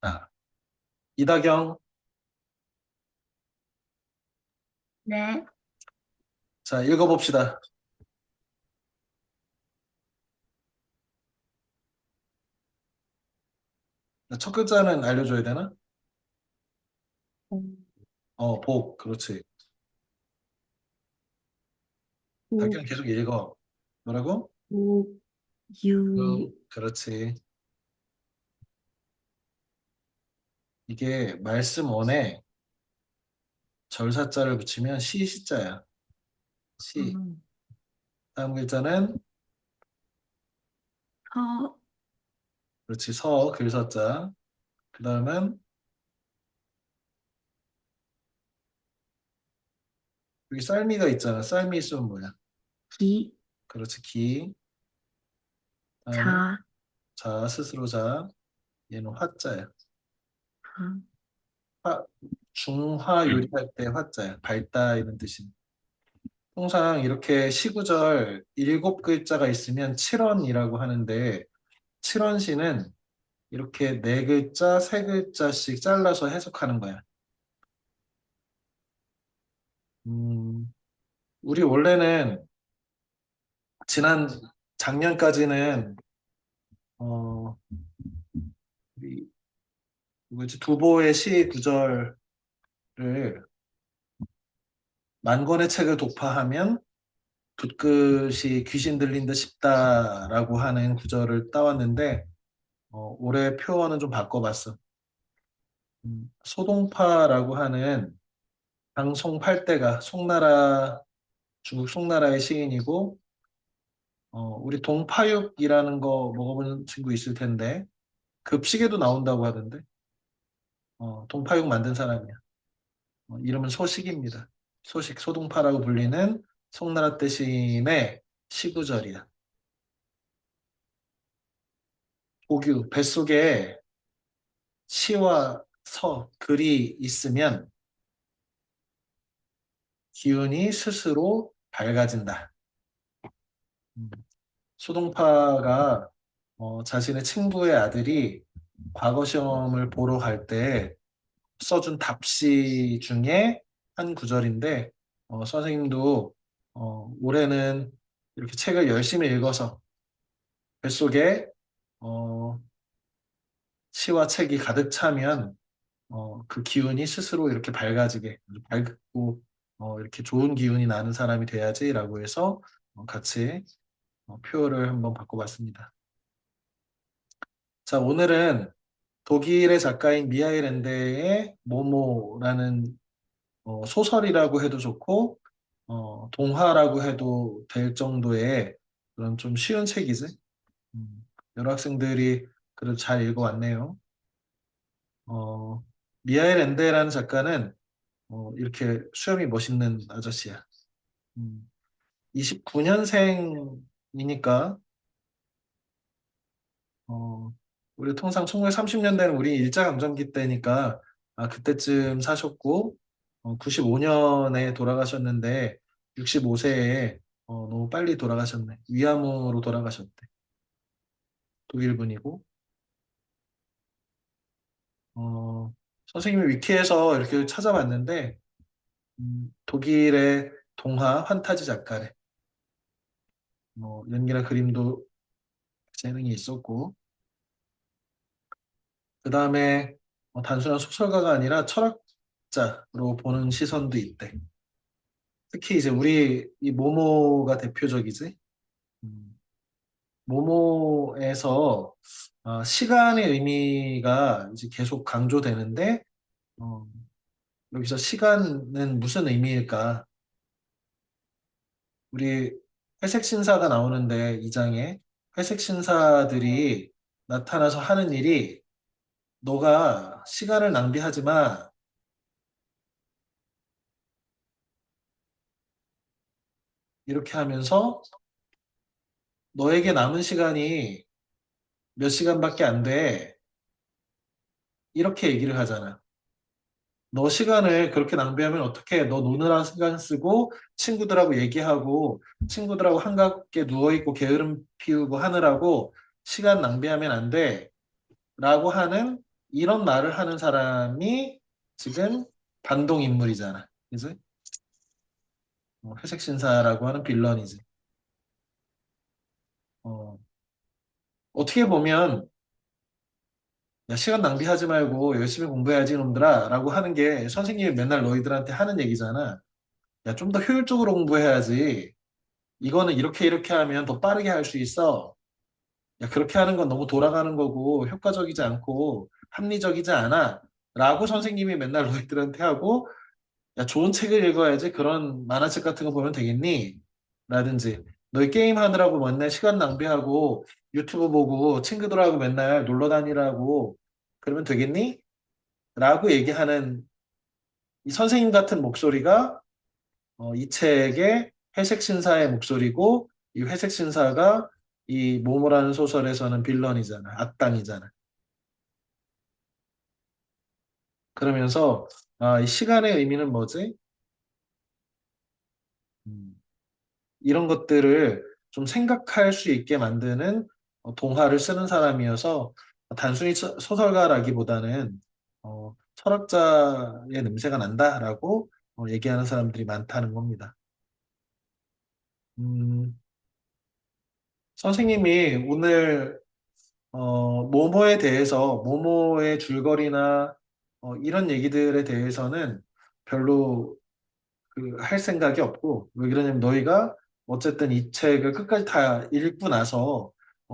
아, 이다경. 네. 자, 읽어봅시다. 첫 글자는 알려줘야 되나? 음, 복. 그렇지. 우, 다경 계속 읽어. 뭐라고? 우, 유, 그렇지. 이게 말씀 원에 절사자를 붙이면 시자야. 시. 음, 다음 글자는 서, 그렇지. 서, 글서자. 그 다음은 여기 쌀미가 있잖아. 쌀미 있으면 뭐야? 기, 그렇지. 기. 다음은 자, 자, 스스로 자. 얘는 화자야. 하, 화, 중화 요리할 때 화자야. 밝다 이런 뜻이. 통상 이렇게 시구절 일곱 글자가 있으면 칠언이라고 하는데 칠언시는 이렇게 네 글자, 세 글자씩 잘라서 해석하는 거야. 음, 우리 원래는 지난 작년까지는 어, 우리 뭐지 두보의 시 구절을 만 권의 책을 독파하면 붓끝이 귀신 들린 듯 싶다라고 하는 구절을 따왔는데 올해 표어는 좀 바꿔봤어. 소동파라고 하는 장송팔대가 송나라 중국 송나라의 시인이고 우리 동파육이라는 거 먹어본 친구 있을 텐데 급식에도 나온다고 하던데 동파육 만든 사람이야. 이름은 소식입니다. 소식 소동파라고 불리는 송나라 때 시인의 시구절이야. 오규 뱃속에 시와 서 글이 있으면 기운이 스스로 밝아진다. 음, 소동파가 자신의 친구의 아들이 과거 시험을 보러 갈 때 써준 답시 중에 한 구절인데 선생님도 올해는 이렇게 책을 열심히 읽어서 뱃속에 어, 시와 책이 가득 차면 그 기운이 스스로 이렇게 밝아지게 밝고 이렇게 좋은 기운이 나는 사람이 돼야지라고 해서 같이 표어를 한번 바꿔봤습니다. 자, 오늘은 독일의 작가인 미하일 엔데의 모모라는 소설이라고 해도 좋고 동화라고 해도 될 정도의 그런 좀 쉬운 책이지. 여러 학생들이 그래도 잘 읽어왔네요. 어, 미하일 엔데라는 작가는 이렇게 수염이 멋있는 아저씨야. 29년생이니까 어, 우리 통상 1930년대는 우리 일제강점기 때니까 그때쯤 사셨고 95년에 돌아가셨는데 65세에 너무 빨리 돌아가셨네. 위암으로 돌아가셨대. 독일 분이고 어, 선생님이 위키에서 이렇게 찾아봤는데 독일의 동화 판타지 작가래. 연기나 그림도 재능이 있었고 그 다음에 단순한 소설가가 아니라 철학자로 보는 시선도 있대. 특히 이제 우리 이 모모가 대표적이지. 음, 모모에서 시간의 의미가 이제 계속 강조되는데 어, 여기서 시간은 무슨 의미일까? 우리 회색 신사가 나오는데 이 장에 회색 신사들이 나타나서 하는 일이 너가 시간을 낭비하지 마. 이렇게 하면서 너에게 남은 시간이 몇 시간밖에 안 돼. 이렇게 얘기를 하잖아. 너 시간을 그렇게 낭비하면 어떡해? 너 노느라 시간 쓰고 친구들하고 얘기하고 친구들하고 한갑게 누워있고 게으름 피우고 하느라고 시간 낭비하면 안 돼. 라고 하는 이런 말을 하는 사람이 지금 반동 인물이잖아. 그지? 회색 신사라고 하는 빌런이지. 어, 어떻게 보면 야, 시간 낭비하지 말고 열심히 공부해야지 놈들아 라고 하는 게 선생님이 맨날 너희들한테 하는 얘기잖아. 야, 좀 더 효율적으로 공부해야지. 이거는 이렇게 이렇게 하면 더 빠르게 할 수 있어. 야, 그렇게 하는 건 너무 돌아가는 거고 효과적이지 않고 합리적이지 않아. 라고 선생님이 맨날 너희들한테 하고 야, 좋은 책을 읽어야지 그런 만화책 같은 거 보면 되겠니? 라든지 너희 게임 하느라고 맨날 시간 낭비하고 유튜브 보고 친구들하고 맨날 놀러 다니라고 그러면 되겠니? 라고 얘기하는 이 선생님 같은 목소리가 이 책의 회색 신사의 목소리고 이 회색 신사가 이 모모라는 소설에서는 빌런이잖아. 악당이잖아. 그러면서 이 시간의 의미는 뭐지? 음, 이런 것들을 좀 생각할 수 있게 만드는 동화를 쓰는 사람이어서 단순히 소설가라기보다는 철학자의 냄새가 난다라고 얘기하는 사람들이 많다는 겁니다. 음, 선생님이 오늘 모모에 대해서 모모의 줄거리나 이런 얘기들에 대해서는 별로 할 생각이 없고 왜 그러냐면 너희가 어쨌든 이 책을 끝까지 다 읽고 나서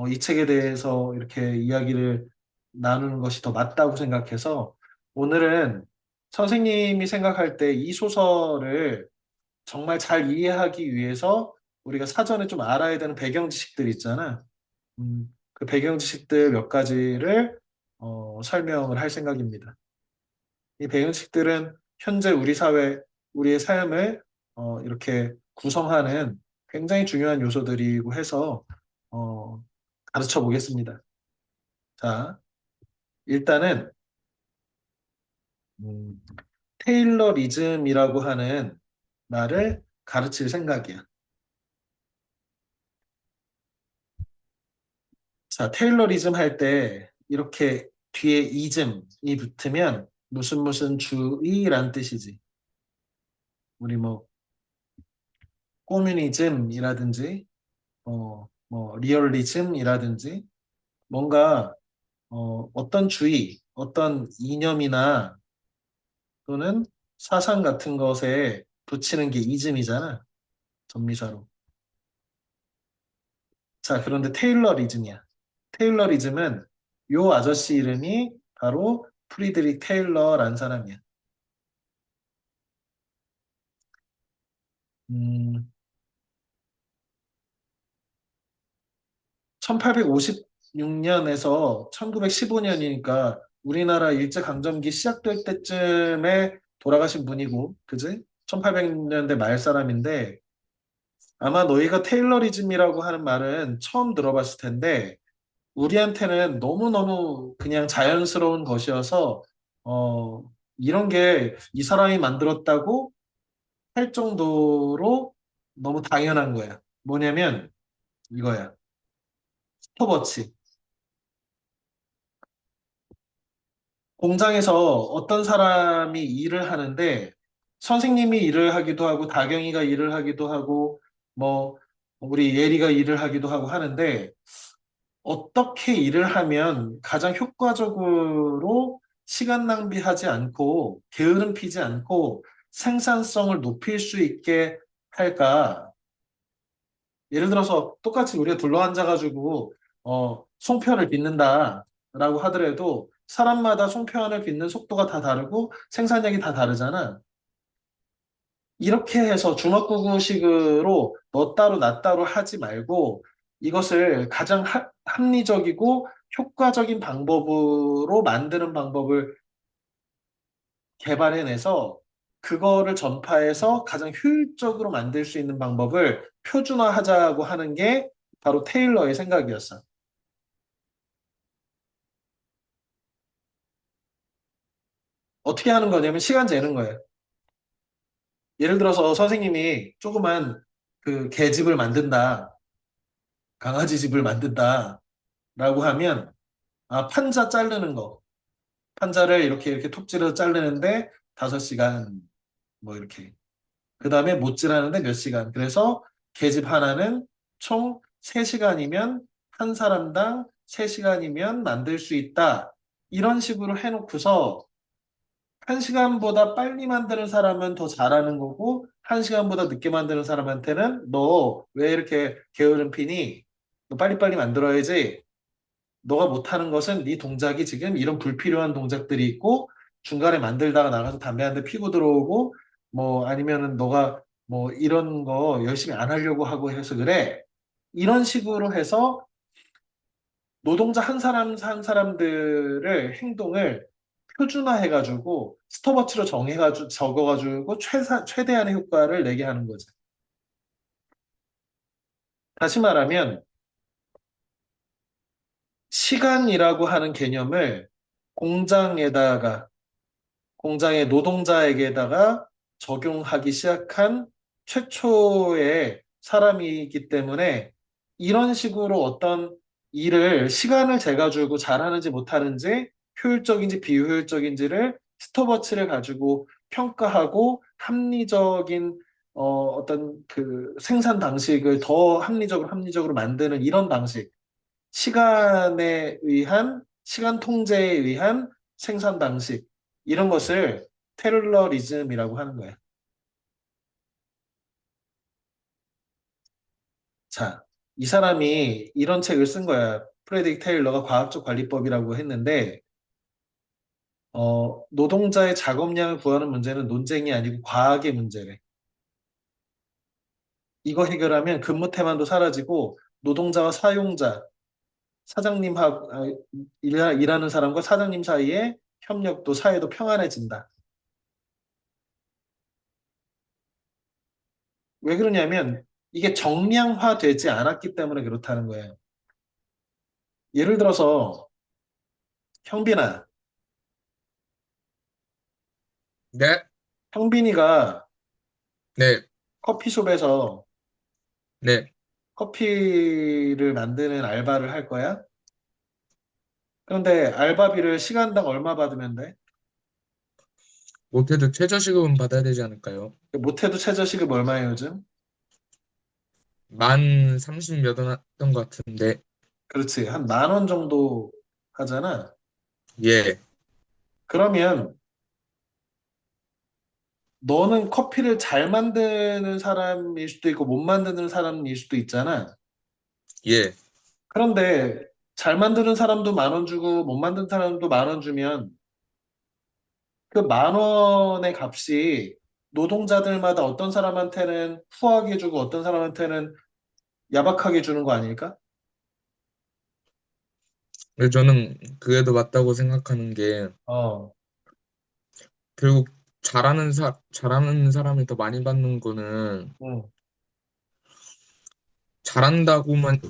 이 책에 대해서 이렇게 이야기를 나누는 것이 더 맞다고 생각해서 오늘은 선생님이 생각할 때 이 소설을 정말 잘 이해하기 위해서 우리가 사전에 좀 알아야 되는 배경 지식들 있잖아. 그 배경 지식들 몇 가지를 설명을 할 생각입니다. 이 배경 지식들은 현재 우리 사회, 우리의 삶을 이렇게 구성하는 굉장히 중요한 요소들이고 해서 어, 가르쳐 보겠습니다. 자, 일단은 음, 테일러리즘이라고 하는 말을 가르칠 생각이야. 자, 테일러리즘 할 때 이렇게 뒤에 이즘이 붙으면 무슨 무슨 주의란 뜻이지. 우리 뭐 꼬뮤니즘이라든지 뭐 리얼리즘이라든지 뭔가 어떤 주의, 어떤 이념이나 또는 사상 같은 것에 붙이는 게 이즘이잖아. 전미사로. 자, 그런데 테일러리즘이야. 테일러리즘은 요 아저씨 이름이 바로 프리드리 테일러라는 사람이야. 음, 1856년에서 1915년이니까 우리나라 일제강점기 시작될 때쯤에 돌아가신 분이고, 그지? 1800년대 말 사람인데, 아마 너희가 테일러리즘이라고 하는 말은 처음 들어봤을 텐데, 우리한테는 너무너무 그냥 자연스러운 것이어서, 어, 이런 게 이 사람이 만들었다고 할 정도로 너무 당연한 거야. 뭐냐면 이거야. 스톱워치. 공장에서 어떤 사람이 일을 하는데 선생님이 일을 하기도 하고 다경이가 일을 하기도 하고 뭐 우리 예리가 일을 하기도 하고 하는데 어떻게 일을 하면 가장 효과적으로 시간 낭비하지 않고 게으름 피지 않고 생산성을 높일 수 있게 할까? 예를 들어서 똑같이 우리가 둘러앉아가지고 송편을 빚는다라고 하더라도 사람마다 송편을 빚는 속도가 다 다르고 생산량이 다 다르잖아. 이렇게 해서 주먹구구식으로 너 따로 나 따로 하지 말고 이것을 가장 합리적이고 효과적인 방법으로 만드는 방법을 개발해내서 그거를 전파해서 가장 효율적으로 만들 수 있는 방법을 표준화하자고 하는 게 바로 테일러의 생각이었어. 어떻게 하는 거냐면 시간 재는 거예요. 예를 들어서 선생님이 조그만 그 개집을 만든다, 강아지 집을 만든다라고 하면 판자 자르는 거, 한자를 이렇게 톱질러 자르는데 5시간 뭐 이렇게. 그 다음에 못질하는데 몇 시간. 그래서 계집 하나는 총 3시간이면 한 사람당 3시간이면 만들 수 있다. 이런 식으로 해놓고서 1시간보다 빨리 만드는 사람은 더 잘하는 거고 1시간보다 늦게 만드는 사람한테는 너 왜 이렇게 게으른 피니? 너 빨리빨리 만들어야지. 너가 못하는 것은 네 동작이 지금 이런 불필요한 동작들이 있고 중간에 만들다가 나가서 담배 한 대 피고 들어오고 뭐 아니면은 너가 뭐 이런 거 열심히 안 하려고 하고 해서 그래. 이런 식으로 해서 노동자 한 사람 한 사람들을 행동을 표준화해가지고 스톱워치로 정해가지고 적어가지고 최대한의 효과를 내게 하는 거지. 다시 말하면 시간이라고 하는 개념을 공장에다가 공장의 노동자에게다가 적용하기 시작한 최초의 사람이기 때문에 이런 식으로 어떤 일을 시간을 재가지고 잘하는지 못하는지 효율적인지 비효율적인지를 스톱워치를 가지고 평가하고 합리적인 어떤 그 생산 방식을 더 합리적으로 만드는 이런 방식, 시간에 의한 시간 통제에 의한 생산 방식 이런 것을 테일러리즘이라고 하는 거예요. 자, 이 사람이 이런 책을 쓴 거야. 프레드릭 테일러가 과학적 관리법이라고 했는데 노동자의 작업량을 구하는 문제는 논쟁이 아니고 과학의 문제래. 이거 해결하면 근무 태만도 사라지고 노동자와 사용자, 사장님하고 일하는 사람과 사장님 사이에 협력도 사회도 평안해진다. 왜 그러냐면 이게 정량화되지 않았기 때문에 그렇다는 거예요. 예를 들어서 형빈아, 네, 형빈이가 네, 커피숍에서 네. 커피를 만드는 알바를 할 거야? 그런데 알바비를 시간당 얼마 받으면 돼? 못해도 최저시급은 받아야 되지 않을까요? 못해도 최저시급 얼마예요, 요즘? 만 30 몇 원 했던 것 같은데, 그렇지. 한 10,000원 정도 하잖아. 예, 그러면 너는 커피를 잘 만드는 사람일 수도 있고 못 만드는 사람일 수도 있잖아. 예. 그런데 잘 만드는 사람도 10,000원 주고 못 만드는 사람도 10,000원 주면 그 10,000원의 값이 노동자들마다 어떤 사람한테는 후하게 주고 어떤 사람한테는 야박하게 주는 거 아닐까? 근데 저는 그게 더 맞다고 생각하는 게, 어, 결국 잘하는 사람이 더 많이 받는 거는, 응, 잘한다고만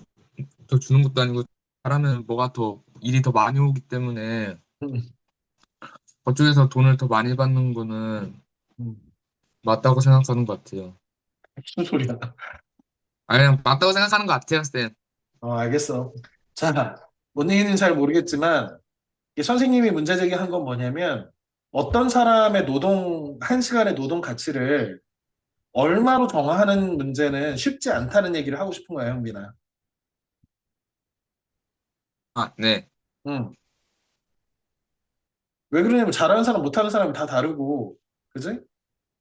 더 주는 것도 아니고, 잘하면 뭐가 더, 일이 더 많이 오기 때문에, 응, 그쪽에서 돈을 더 많이 받는 거는 응. 맞다고 생각하는 것 같아요. 무슨 소리야? 아니, 그냥 맞다고 생각하는 것 같아요, 쌤. 알겠어. 자, 뭔 얘기는 잘 모르겠지만 이 선생님이 문제 제기한 건 뭐냐면 어떤 사람의 한 시간의 노동 가치를 얼마로 정하는 문제는 쉽지 않다는 얘기를 하고 싶은 거야, 형빈아. 아, 네. 응. 왜 그러냐면 잘하는 사람, 못하는 사람이 다 다르고, 그지?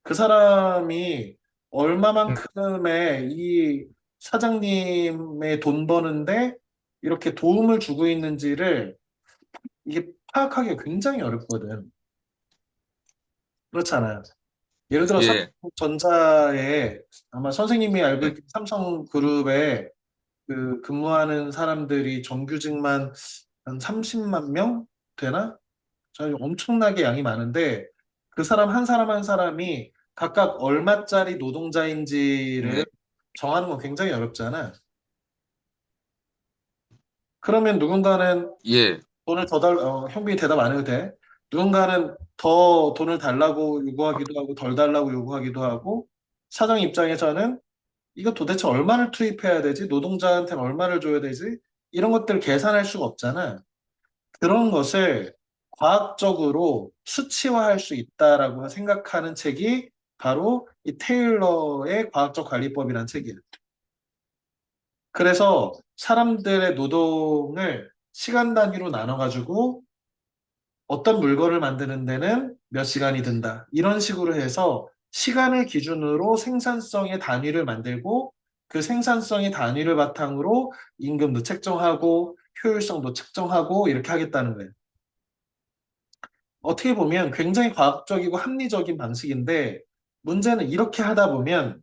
그 사람이 음, 얼마만큼의 이 사장님의 돈 버는데 이렇게 도움을 주고 있는지를 이게 파악하기가 굉장히 어렵거든. 그렇잖아요. 예를 들어 예, 삼성전자에 아마 선생님이 알고 있는 삼성그룹에 그 근무하는 사람들이 정규직만 한 30만 명 되나? 엄청나게 양이 많은데 그 사람 한 사람 한 사람이 각각 얼마짜리 노동자인지를 네, 정하는 건 굉장히 어렵잖아. 그러면 누군가는 예. 돈을 형빈이 대답 안 해도 돼. 누군가는 더 돈을 달라고 요구하기도 하고 덜 달라고 요구하기도 하고 사장 입장에서는 이거 도대체 얼마를 투입해야 되지? 노동자한테는 얼마를 줘야 되지? 이런 것들을 계산할 수가 없잖아. 그런 것을 과학적으로 수치화할 수 있다라고 생각하는 책이 바로 이 테일러의 과학적 관리법이라는 책이에요. 그래서 사람들의 노동을 시간 단위로 나눠가지고 어떤 물건을 만드는 데는 몇 시간이 든다. 이런 식으로 해서 시간을 기준으로 생산성의 단위를 만들고 그 생산성의 단위를 바탕으로 임금도 책정하고 효율성도 측정하고 이렇게 하겠다는 거예요. 어떻게 보면 굉장히 과학적이고 합리적인 방식인데 문제는 이렇게 하다 보면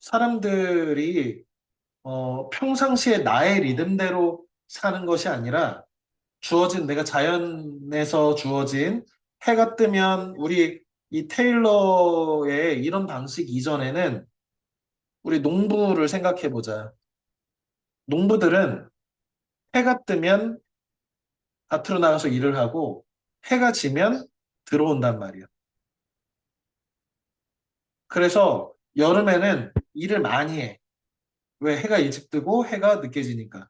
사람들이 평상시에 나의 리듬대로 사는 것이 아니라 주어진 내가 자연에서 주어진 해가 뜨면 우리 이 테일러의 이런 방식 이전에는 우리 농부를 생각해 보자. 농부들은 해가 뜨면 밭으로 나가서 일을 하고 해가 지면 들어온단 말이야. 그래서 여름에는 일을 많이 해. 왜? 해가 일찍 뜨고 해가 늦게 지니까.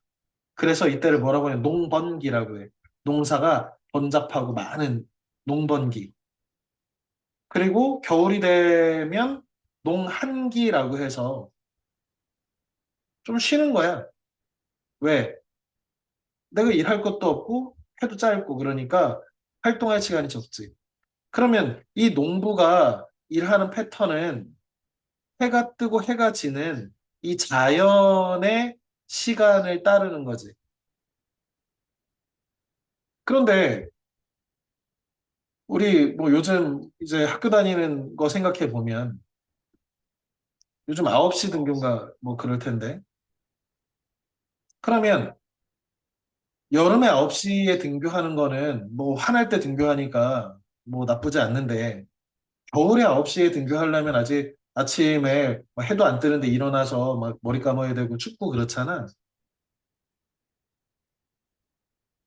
그래서 이때를 뭐라고 해? 농번기라고 해. 농사가 번잡하고 많은 농번기. 그리고 겨울이 되면 농한기라고 해서 좀 쉬는 거야. 왜? 내가 일할 것도 없고 해도 짧고 그러니까 활동할 시간이 적지. 그러면 이 농부가 일하는 패턴은 해가 뜨고 해가 지는 이 자연의 시간을 따르는 거지. 그런데 우리 뭐 요즘 이제 학교 다니는 거 생각해 보면 요즘 9시 등교인가 뭐 그럴 텐데. 그러면 여름에 9시에 등교하는 거는 뭐 화날 때 등교하니까 뭐 나쁘지 않는데 겨울에 9시에 등교하려면 아직 아침에 막 해도 안 뜨는데 일어나서 막 머리 감아야 되고 춥고 그렇잖아.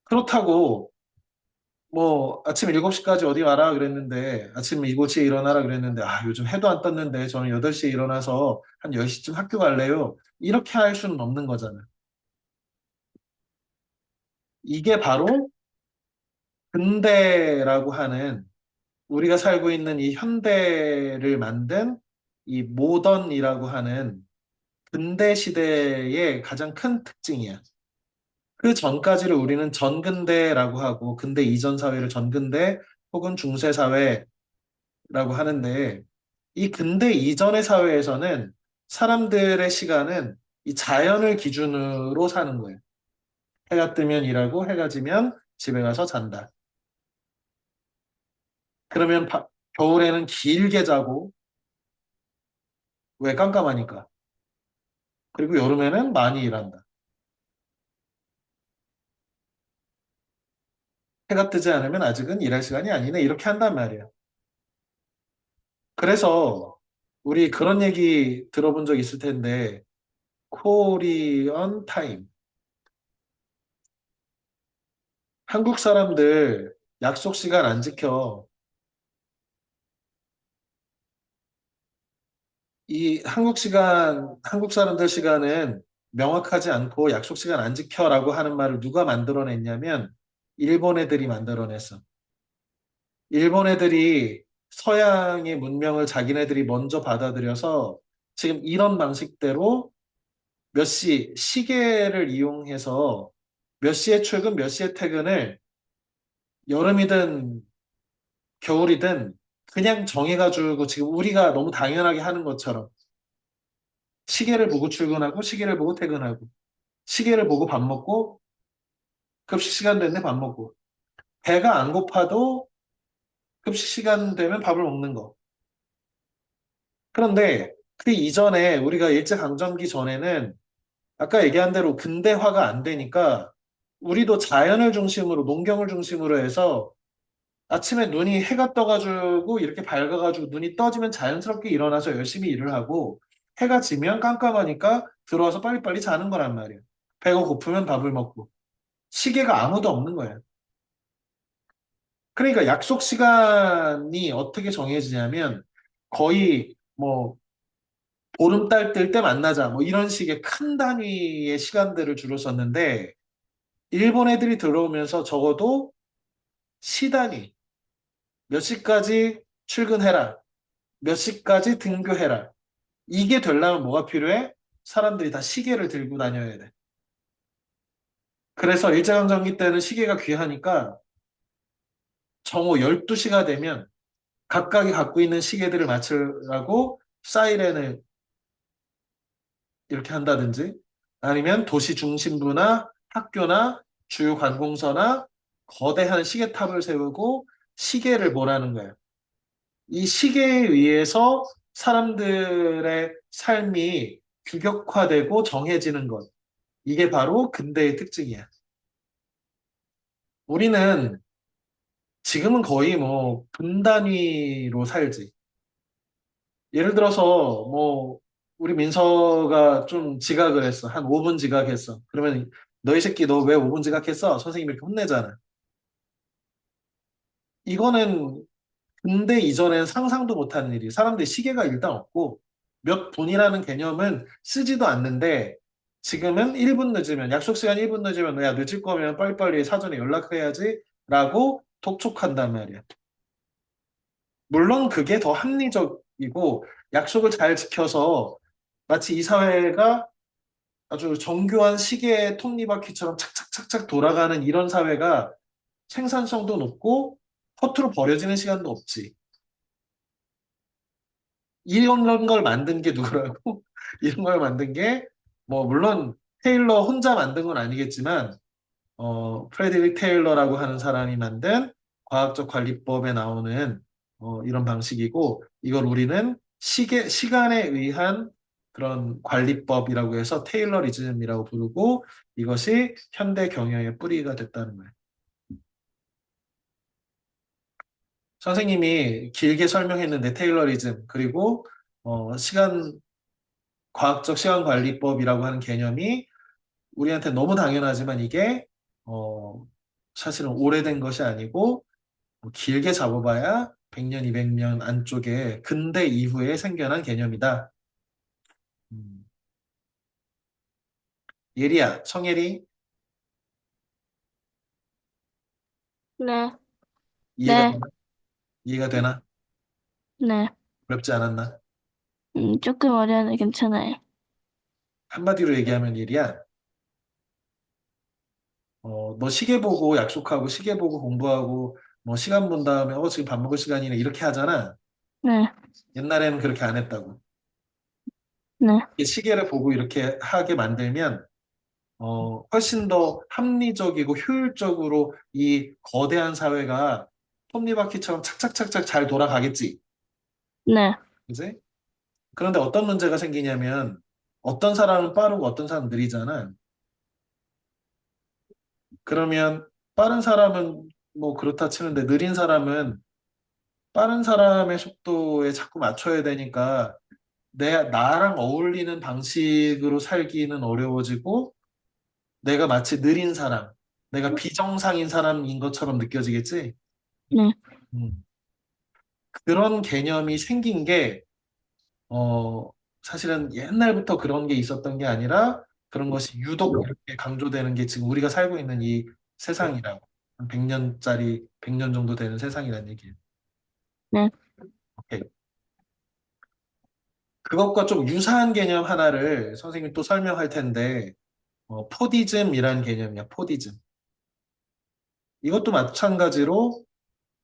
그렇다고 뭐 아침 7시까지 어디 가라 그랬는데 아침 7시에 일어나라 그랬는데 아 요즘 해도 안 떴는데 저는 8시에 일어나서 한 10시쯤 학교 갈래요. 이렇게 할 수는 없는 거잖아. 이게 바로 근대라고 하는 우리가 살고 있는 이 현대를 만든 이 모던이라고 하는 근대 시대의 가장 큰 특징이야. 그 전까지를 우리는 전근대라고 하고 근대 이전 사회를 전근대 혹은 중세 사회라고 하는데 이 근대 이전의 사회에서는 사람들의 시간은 이 자연을 기준으로 사는 거예요. 해가 뜨면 일하고 해가 지면 집에 가서 잔다. 그러면 겨울에는 길게 자고 왜 깜깜하니까. 그리고 여름에는 많이 일한다. 해가 뜨지 않으면 아직은 일할 시간이 아니네. 이렇게 한단 말이에요. 그래서 우리 그런 얘기 들어본 적 있을 텐데 코리언 타임. 한국 사람들 약속 시간 안 지켜. 이 한국 사람들 시간은 명확하지 않고 약속 시간 안 지켜라고 하는 말을 누가 만들어냈냐면 일본 애들이 만들어냈어. 일본 애들이 서양의 문명을 자기네들이 먼저 받아들여서 지금 이런 방식대로 몇 시, 시계를 이용해서 몇 시에 출근, 몇 시에 퇴근을 여름이든 겨울이든 그냥 정해가지고 지금 우리가 너무 당연하게 하는 것처럼 시계를 보고 출근하고 시계를 보고 퇴근하고 시계를 보고 밥 먹고 급식 시간 됐네 밥 먹고 배가 안 고파도 급식 시간 되면 밥을 먹는 거. 그런데 그 이전에 우리가 일제강점기 전에는 아까 얘기한 대로 근대화가 안 되니까 우리도 자연을 중심으로 농경을 중심으로 해서 아침에 눈이 해가 떠가지고 이렇게 밝아가지고 눈이 떠지면 자연스럽게 일어나서 열심히 일을 하고 해가 지면 깜깜하니까 들어와서 빨리빨리 자는 거란 말이에요. 배가 고프면 밥을 먹고 시계가 아무도 없는 거예요. 그러니까 약속 시간이 어떻게 정해지냐면 거의 뭐 보름달 뜰 때 만나자 뭐 이런 식의 큰 단위의 시간들을 주로 썼는데 일본 애들이 들어오면서 적어도 시단위, 몇 시까지 출근해라, 몇 시까지 등교해라. 이게 되려면 뭐가 필요해? 사람들이 다 시계를 들고 다녀야 돼. 그래서 일제강점기 때는 시계가 귀하니까 정오 12시가 되면 각각이 갖고 있는 시계들을 맞추라고 사이렌을 이렇게 한다든지 아니면 도시 중심부나 학교나 주요 관공서나 거대한 시계탑을 세우고 시계를 보라는 거예요. 이 시계에 의해서 사람들의 삶이 규격화되고 정해지는 것. 이게 바로 근대의 특징이야. 우리는 지금은 거의 뭐 분 단위로 살지. 예를 들어서 뭐 우리 민서가 좀 지각을 했어. 한 5분 지각했어. 그러면 너희 새끼 너 왜 5분 지각했어? 선생님이 이렇게 혼내잖아. 이거는 근대 이전엔 상상도 못하는 일이. 사람들이 시계가 일단 없고 몇 분이라는 개념은 쓰지도 않는데 지금은 1분 늦으면 약속 시간 1분 늦으면 야 늦을 거면 빨리빨리 사전에 연락해야지 라고 독촉한단 말이야. 물론 그게 더 합리적이고 약속을 잘 지켜서 마치 이 사회가 아주 정교한 시계의 톱니바퀴처럼 착착착착 돌아가는 이런 사회가 생산성도 높고 허투루 버려지는 시간도 없지. 이런 걸 만든 게 누구라고? 이런 걸 만든 게 뭐 물론 테일러 혼자 만든 건 아니겠지만 프레드릭 테일러라고 하는 사람이 만든 과학적 관리법에 나오는 이런 방식이고 이걸 우리는 시간에 의한 그런 관리법이라고 해서 테일러리즘이라고 부르고 이것이 현대 경영의 뿌리가 됐다는 거예요. 선생님이 길게 설명했는데 테일러리즘 그리고 과학적 시간 관리법이라고 하는 개념이 우리한테 너무 당연하지만 이게 어, 사실은 오래된 것이 아니고 뭐 길게 잡아봐야 100년, 200년 안쪽에 근대 이후에 생겨난 개념이다. 음. 예리야, 청예리 네, 이해가 네, 되나? 이해가 되나? 네. 어렵지 않았나? 조금 어려운데 괜찮아요. 한마디로 얘기하면 예리야, 너 시계 보고 약속하고 시계 보고 공부하고 뭐 시간 본 다음에 지금 밥 먹을 시간이네 이렇게 하잖아. 네, 옛날에는 그렇게 안 했다고. 네, 이 시계를 보고 이렇게 하게 만들면 훨씬 더 합리적이고 효율적으로 이 거대한 사회가 톱니바퀴처럼 착착착착 잘 돌아가겠지. 네, 그지? 그런데 어떤 문제가 생기냐면 어떤 사람은 빠르고 어떤 사람은 느리잖아. 그러면 빠른 사람은 뭐 그렇다 치는데 느린 사람은 빠른 사람의 속도에 자꾸 맞춰야 되니까 나랑 어울리는 방식으로 살기는 어려워지고 내가 마치 느린 사람, 내가 비정상인 사람인 것처럼 느껴지겠지? 네, 음. 그런 개념이 생긴 게, 어, 사실은 옛날부터 그런 게 있었던 게 아니라 그런 것이 유독 이렇게 강조되는 게 지금 우리가 살고 있는 이 세상이라고. 한 100년짜리, 100년 정도 되는 세상이라는 얘기예요. 네. 오케이. 그것과 좀 유사한 개념 하나를 선생님이 또 설명할 텐데, 포디즘이라는 개념이야, 포디즘. 이것도 마찬가지로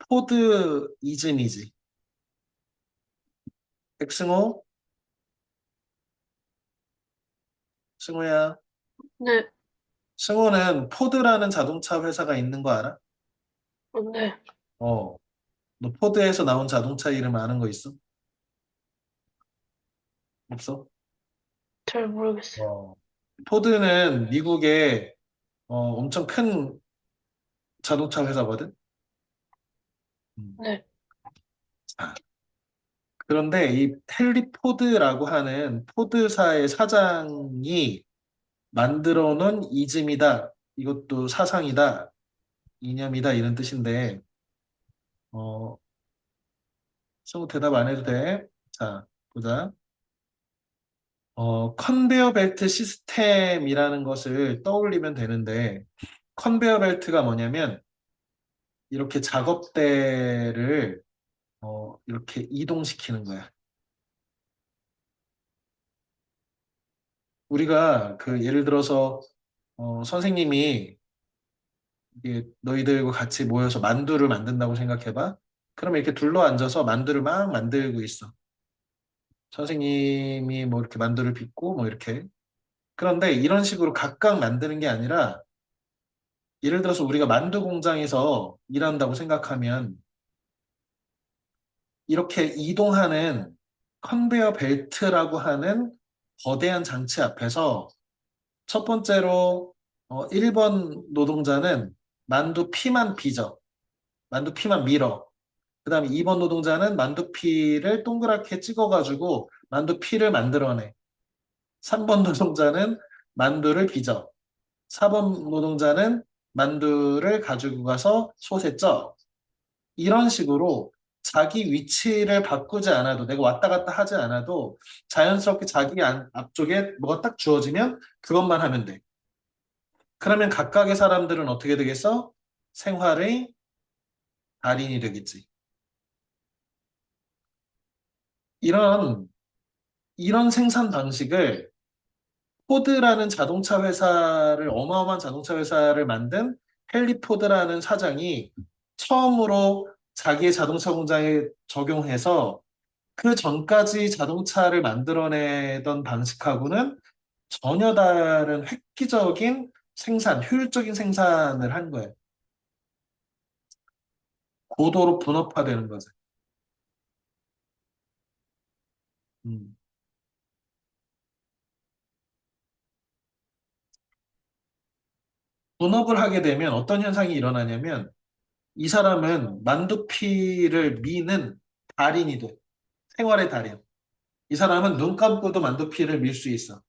포드이즘이지. 백승호, 승호야. 네, 승호는 포드라는 자동차 회사가 있는 거 알아? 네, 어, 너 포드에서 나온 자동차 이름 아는 거 있어? 없어? 잘 모르겠어요. 어. 포드는 미국의 엄청 큰 자동차 회사거든. 음. 네, 아, 그런데 이 헨리 포드라고 하는 포드사의 사장이 만들어 놓은 이즘이다. 이것도 사상이다. 이념이다. 이런 뜻인데, 어, 승우 대답 안 해도 돼. 자, 보자. 컨베어 벨트 시스템이라는 것을 떠올리면 되는데, 컨베어 벨트가 뭐냐면, 이렇게 작업대를 이렇게 이동시키는 거야. 우리가 그 예를 들어서 선생님이 이게 너희들과 같이 모여서 만두를 만든다고 생각해봐. 그러면 이렇게 둘러 앉아서 만두를 막 만들고 있어. 선생님이 뭐 이렇게 만두를 빚고 뭐 이렇게. 그런데 이런 식으로 각각 만드는 게 아니라 예를 들어서 우리가 만두 공장에서 일한다고 생각하면 이렇게 이동하는 컨베어 벨트라고 하는 거대한 장치 앞에서 첫 번째로 1번 노동자는 만두 피만 빚어. 만두 피만 밀어. 그 다음에 2번 노동자는 만두 피를 동그랗게 찍어가지고 만두 피를 만들어내. 3번 노동자는 만두를 빚어. 4번 노동자는 만두를 가지고 가서 솥에 쪄. 이런 식으로 자기 위치를 바꾸지 않아도 내가 왔다 갔다 하지 않아도 자연스럽게 자기 앞쪽에 뭐가 딱 주어지면 그것만 하면 돼. 그러면 각각의 사람들은 어떻게 되겠어? 생활의 달인이 되겠지. 이런 생산 방식을 포드라는 자동차 회사를 어마어마한 자동차 회사를 만든 헨리 포드라는 사장이 처음으로 자기의 자동차 공장에 적용해서 그 전까지 자동차를 만들어내던 방식하고는 전혀 다른 획기적인 생산, 효율적인 생산을 한 거예요. 고도로 분업화되는 거죠. 음. 분업을 하게 되면 어떤 현상이 일어나냐면 이 사람은 만두피를 미는 달인이 돼. 생활의 달인. 이 사람은 눈 감고도 만두피를 밀 수 있어.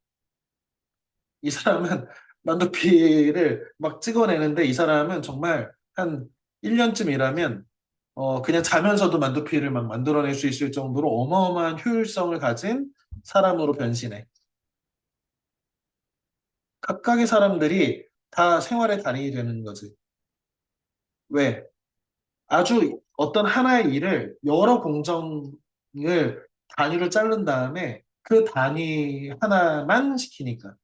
이 사람은 만두피를 막 찍어내는데 이 사람은 정말 한 1년쯤 일하면 그냥 자면서도 만두피를 막 만들어낼 수 있을 정도로 어마어마한 효율성을 가진 사람으로 변신해. 각각의 사람들이 다 생활의 달인이 되는 거지. 왜? 아주 어떤 하나의 일을 여러 공정을 단위로 자른 다음에 그 단위 하나만 시키니까.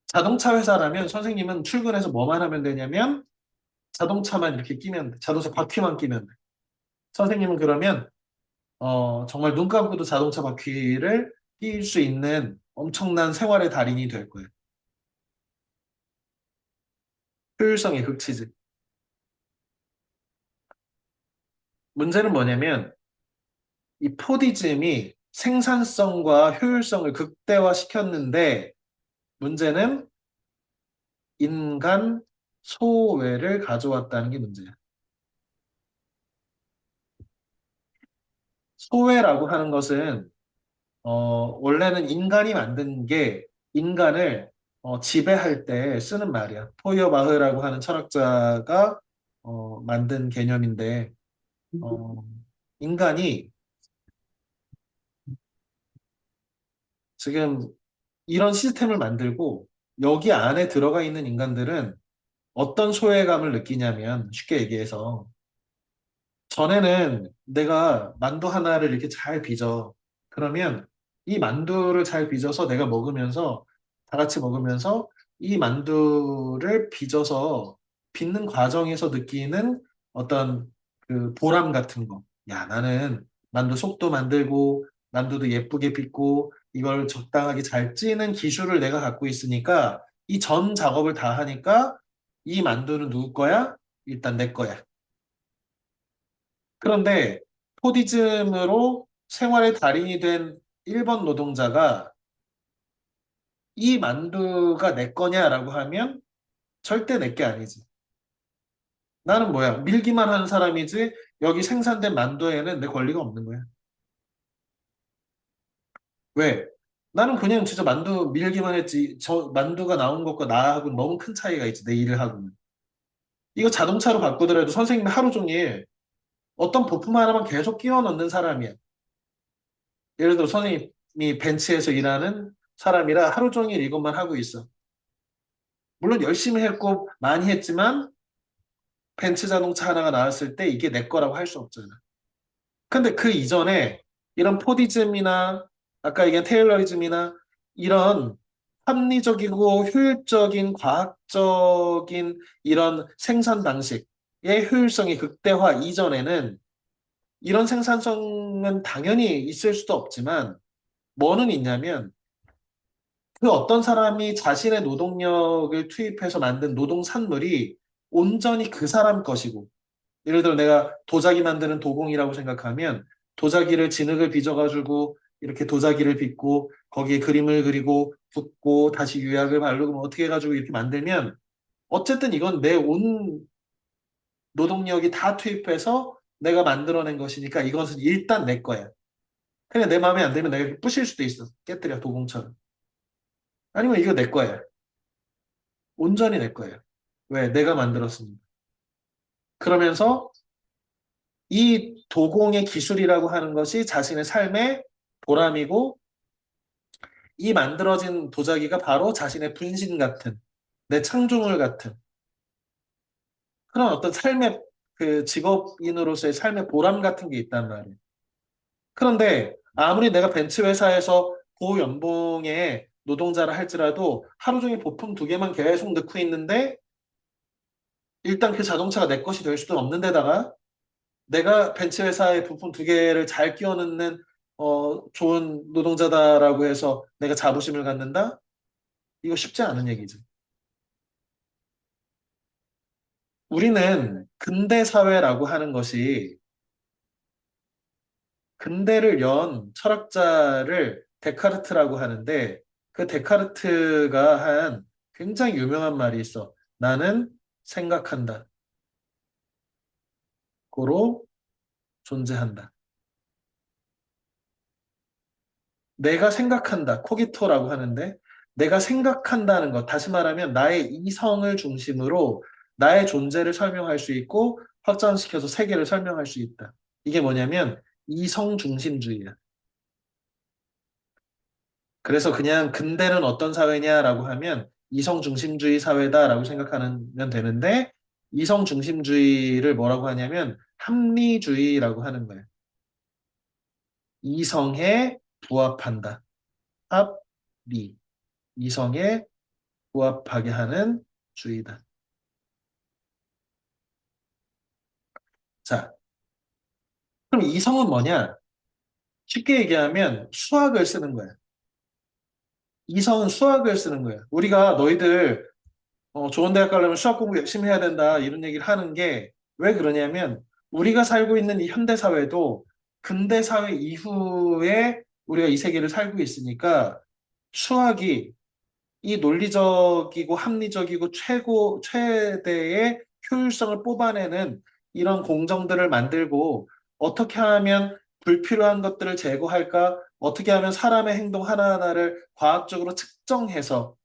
자동차 회사라면 선생님은 출근해서 뭐만 하면 되냐면 자동차만 이렇게 끼면 돼. 자동차 바퀴만 끼면 돼. 선생님은 그러면 정말 눈 감고도 자동차 바퀴를 낄 수 있는 엄청난 생활의 달인이 될 거예요. 효율성의 극치지. 문제는 뭐냐면 이 포디즘이 생산성과 효율성을 극대화시켰는데 문제는 인간 소외를 가져왔다는 게 문제야. 소외라고 하는 것은 원래는 인간이 만든 게 인간을 지배할 때 쓰는 말이야. 포이어바흐라고 하는 철학자가 만든 개념인데 어, 인간이 지금 이런 시스템을 만들고 여기 안에 들어가 있는 인간들은 어떤 소외감을 느끼냐면 쉽게 얘기해서 전에는 내가 만두 하나를 이렇게 잘 빚어. 그러면 이 만두를 잘 빚어서 내가 먹으면서 다 같이 먹으면서 이 만두를 빚어서 빚는 과정에서 느끼는 어떤 그 보람 같은 거. 야, 나는 만두 속도 만들고 만두도 예쁘게 빚고 이걸 적당하게 잘 찌는 기술을 내가 갖고 있으니까 이 전 작업을 다 하니까 이 만두는 누구 거야? 일단 내 거야. 그런데 포디즘으로 생활의 달인이 된 1번 노동자가 이 만두가 내 거냐라고 하면 절대 내 게 아니지. 나는 뭐야? 밀기만 하는 사람이지 여기 생산된 만두에는 내 권리가 없는 거야. 왜? 나는 그냥 진짜 만두 밀기만 했지. 저 만두가 나온 것과 나하고는 너무 큰 차이가 있지. 내 일을 하고는. 이거 자동차로 바꾸더라도 선생님이 하루 종일 어떤 부품 하나만 계속 끼워 넣는 사람이야. 예를 들어 선생님이 벤츠에서 일하는 사람이라 하루 종일 이것만 하고 있어. 물론 열심히 했고 많이 했지만 벤츠 자동차 하나가 나왔을 때 이게 내 거라고 할 수 없잖아. 근데 그 이전에 이런 포디즘이나 아까 얘기한 테일러리즘이나 이런 합리적이고 효율적인 과학적인 이런 생산 방식의 효율성이 극대화 이전에는 이런 생산성은 당연히 있을 수도 없지만 뭐는 있냐면 그 어떤 사람이 자신의 노동력을 투입해서 만든 노동 산물이 온전히 그 사람 것이고 예를 들어 내가 도자기 만드는 도공이라고 생각하면 도자기를 진흙을 빚어가지고 이렇게 도자기를 빚고 거기에 그림을 그리고 붓고 다시 유약을 바르고 뭐 어떻게 해가지고 이렇게 만들면 어쨌든 이건 내 온 노동력이 다 투입해서 내가 만들어낸 것이니까 이것은 일단 내 거야. 그냥 내 마음에 안 들면 내가 이렇게 부실 수도 있어. 깨뜨려 도공처럼. 아니면 이거 내 거야. 온전히 내 거예요. 왜? 내가 만들었습니다. 그러면서 이 도공의 기술이라고 하는 것이 자신의 삶의 보람이고 이 만들어진 도자기가 바로 자신의 분신 같은 내 창조물 같은 그런 어떤 삶의 그 직업인으로서의 삶의 보람 같은 게 있단 말이에요. 그런데 아무리 내가 벤츠 회사에서 고연봉의 노동자를 할지라도 하루 종일 부품 두 개만 계속 넣고 있는데 일단 그 자동차가 내 것이 될 수도 없는 데다가 내가 벤츠 회사의 부품 두 개를 잘 끼워 넣는 좋은 노동자다라고 해서 내가 자부심을 갖는다? 이거 쉽지 않은 얘기죠. 우리는 근대 사회라고 하는 것이 근대를 연 철학자를 데카르트라고 하는데 그 데카르트가 한 굉장히 유명한 말이 있어. 나는 생각한다. 고로 존재한다. 내가 생각한다. 코기토라고 하는데 내가 생각한다는 것, 다시 말하면 나의 이성을 중심으로 나의 존재를 설명할 수 있고 확장시켜서 세계를 설명할 수 있다. 이게 뭐냐면 이성 중심주의야. 그래서 그냥 근대는 어떤 사회냐라고 하면 이성 중심주의 사회다라고 생각하면 되는데 이성 중심주의를 뭐라고 하냐면 합리주의라고 하는 거예요. 이성에 부합한다. 합리. 이성에 부합하게 하는 주의다. 자, 그럼 이성은 뭐냐? 쉽게 얘기하면 수학을 쓰는 거야. 이성은 수학을 쓰는 거야. 우리가 너희들 좋은 대학 가려면 수학 공부 열심히 해야 된다 이런 얘기를 하는 게 왜 그러냐면 우리가 살고 있는 이 현대 사회도 근대 사회 이후에 우리가 이 세계를 살고 있으니까 수학이 이 논리적이고 합리적이고 최대의 효율성을 뽑아내는 이런 공정들을 만들고 어떻게 하면 불필요한 것들을 제거할까? 어떻게 하면 사람의 행동 하나하나를 과학적으로 측정해서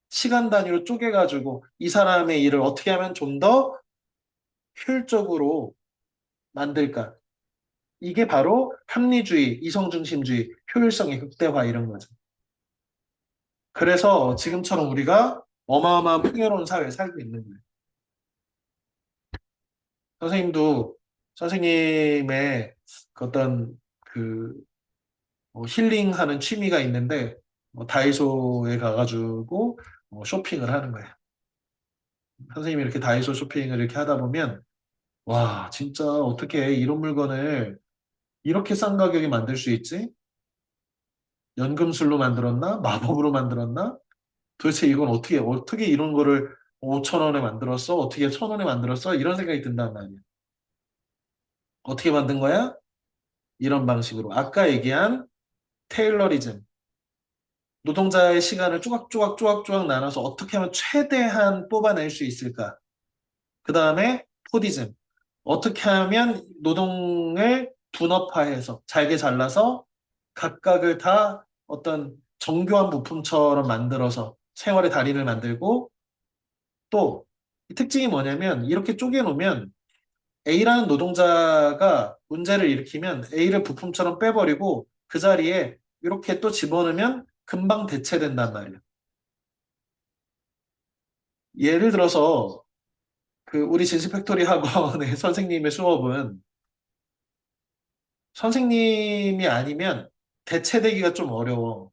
시간 단위로 쪼개가지고 이 사람의 일을 어떻게 하면 좀 더 효율적으로 만들까? 이게 바로 합리주의, 이성중심주의, 효율성의 극대화 이런 거죠. 그래서 지금처럼 우리가 어마어마한 풍요로운 사회에 살고 있는 거예요. 선생님도 선생님의 그 어떤 그 힐링하는 취미가 있는데 다이소에 가가지고 쇼핑을 하는 거예요. 선생님이 이렇게 다이소 쇼핑을 이렇게 하다 보면 와 진짜 어떻게 이런 물건을 이렇게 싼 가격에 만들 수 있지? 연금술로 만들었나? 마법으로 만들었나? 도대체 이건 어떻게 이런 거를 5천 원에 만들었어? 어떻게 1,000원에 만들었어? 이런 생각이 든단 말이야. 어떻게 만든 거야? 이런 방식으로. 아까 얘기한 테일러리즘. 노동자의 시간을 조각조각 나눠서 어떻게 하면 최대한 뽑아낼 수 있을까? 그 다음에 포디즘. 어떻게 하면 노동을 분업화해서 잘게 잘라서 각각을 다 어떤 정교한 부품처럼 만들어서 생활의 달인을 만들고 또 특징이 뭐냐면 이렇게 쪼개놓으면 A라는 노동자가 문제를 일으키면 A를 부품처럼 빼버리고 그 자리에 이렇게 또 집어넣으면 금방 대체된단 말이에요. 예를 들어서 우리 진시팩토리 학원의 선생님의 수업은 선생님이 아니면 대체되기가 좀 어려워.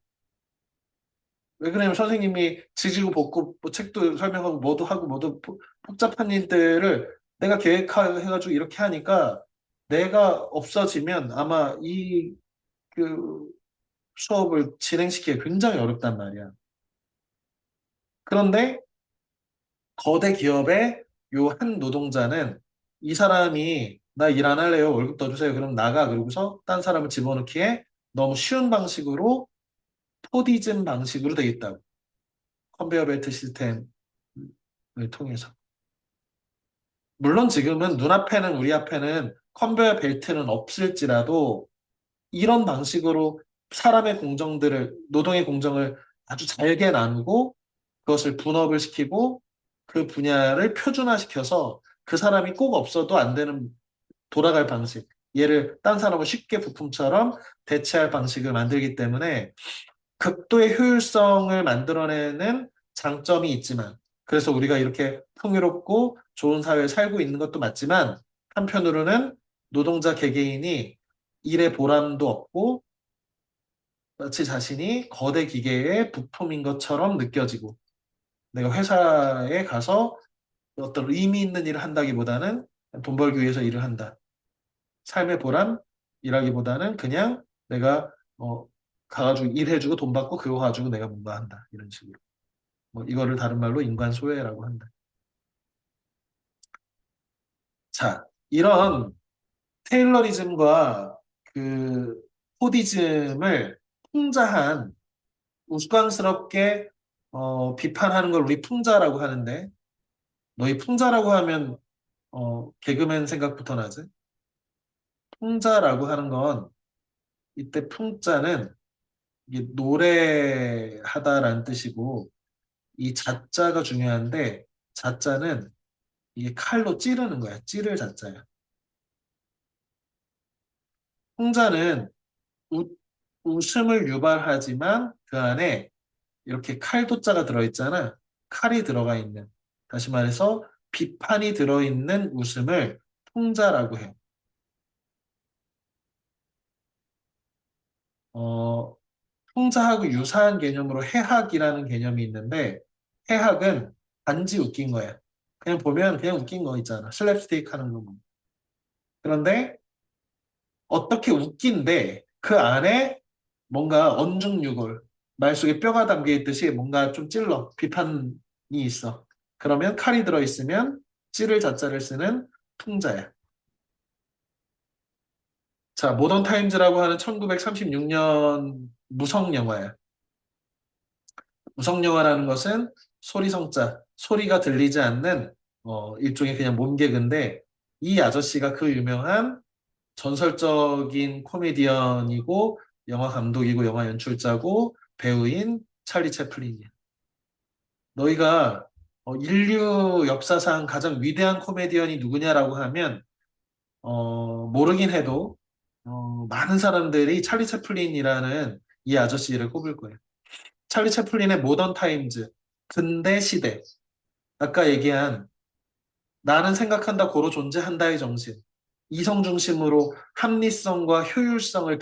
왜 그러냐면 선생님이 지지고 볶고 뭐 책도 설명하고 뭐도 하고 뭐도 복잡한 일들을 내가 계획해가지고 이렇게 하니까 내가 없어지면 아마 그 수업을 진행시키기 굉장히 어렵단 말이야. 그런데 거대 기업의 요 한 노동자는 이 사람이 나 일 안 할래요. 월급 더 주세요. 그럼 나가. 그러고서 딴 사람을 집어넣기에 너무 쉬운 방식으로 포디즘 방식으로 돼 있다고. 컨베이어 벨트 시스템을 통해서. 물론 지금은 눈앞에는 우리 앞에는 컨베이어 벨트는 없을지라도 이런 방식으로 사람의 공정들을 노동의 공정을 아주 잘게 나누고 그것을 분업을 시키고 그 분야를 표준화시켜서 그 사람이 꼭 없어도 안 되는 돌아갈 방식, 얘를 딴 사람을 쉽게 부품처럼 대체할 방식을 만들기 때문에 극도의 효율성을 만들어내는 장점이 있지만 그래서 우리가 이렇게 풍요롭고 좋은 사회에 살고 있는 것도 맞지만 한편으로는 노동자 개개인이 일의 보람도 없고 마치 자신이 거대 기계의 부품인 것처럼 느껴지고 내가 회사에 가서 어떤 의미 있는 일을 한다기보다는 돈 벌기 위해서 일을 한다. 삶의 보람이라기보다는 그냥 내가 가가지고 일해주고 돈 받고 그거 가지고 내가 뭔가 한다. 이런 식으로. 뭐 이거를 다른 말로 인간 소외라고 한다. 자, 이런 테일러리즘과 그 포디즘을 풍자한 우스꽝스럽게 비판하는 걸 우리 풍자라고 하는데 너희 풍자라고 하면 개그맨 생각부터 나지? 풍자라고 하는 건 이때 풍자는 이게 노래하다라는 뜻이고 이 자자가 중요한데 자자는 이게 칼로 찌르는 거야. 찌를 자자야. 풍자는 우, 웃음을 유발하지만 그 안에 이렇게 칼도자가 들어있잖아. 칼이 들어가 있는. 다시 말해서 비판이 들어있는 웃음을 풍자라고 해. 어, 풍자하고 유사한 개념으로 해학이라는 개념이 있는데 해학은 단지 웃긴 거야. 그냥 보면 그냥 웃긴 거 있잖아. 슬랩스틱 하는 거. 뭐. 그런데 어떻게 웃긴데 그 안에 뭔가 언중유골, 말 속에 뼈가 담겨 있듯이 뭔가 좀 찔러, 비판이 있어. 그러면 칼이 들어있으면 찌를 자자를 쓰는 풍자야. 자, 모던 타임즈라고 하는 1936년 무성 영화야. 무성 영화라는 것은 소리성자, 소리가 들리지 않는 일종의 그냥 몸개그인데 이 아저씨가 그 유명한 전설적인 코미디언이고 영화 감독이고 영화 연출자고 배우인 찰리 채플린이야. 너희가 인류 역사상 가장 위대한 코미디언이 누구냐라고 하면 모르긴 해도 많은 사람들이 찰리 채플린이라는 이 아저씨를 꼽을 거예요. 찰리 채플린의 모던 타임즈, 근대 시대, 아까 얘기한 나는 생각한다 고로 존재한다의 정신, 이성 중심으로 합리성과 효율성을